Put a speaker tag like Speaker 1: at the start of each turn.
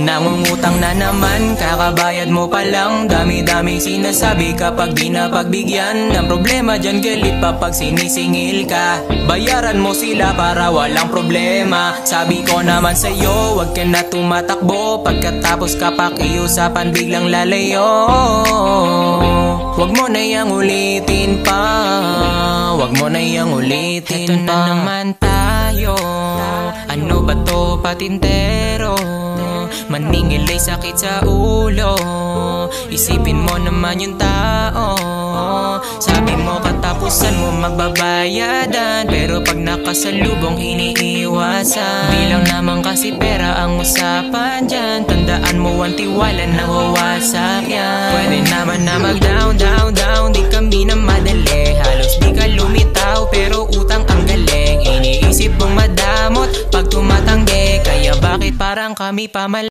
Speaker 1: Nangungutang na naman, kakabayad mo pa lang. Dami-daming sinasabi kapag di na pagbigyan. Ang problema dyan, galit pa pag sinisingil ka. Bayaran mo sila para walang problema. Sabi ko naman sa'yo, wag ka na tumatakbo. Pagkatapos ka pakiusapan, biglang lalayo. Wag mo na yang ulitin pa, wag mo na yang ulitin pa. Ito na naman tayo, ano ba to patintero? Maningil ay sakit sa ulo. Isipin mo naman yung tao. Sabi mo katapusan mo magbabayadan, pero pag nakasalubong iniiwasan. Bilang naman kasi pera ang usapan dyan. Tandaan mo ang tiwala nawawasak yan. Pwede naman na mag down, down, down. Di kami na madali, halos di ka lumitaw, pero utang ang galing. Iniisip mong madamot pag tumatanggi, kaya bakit parang kami pamal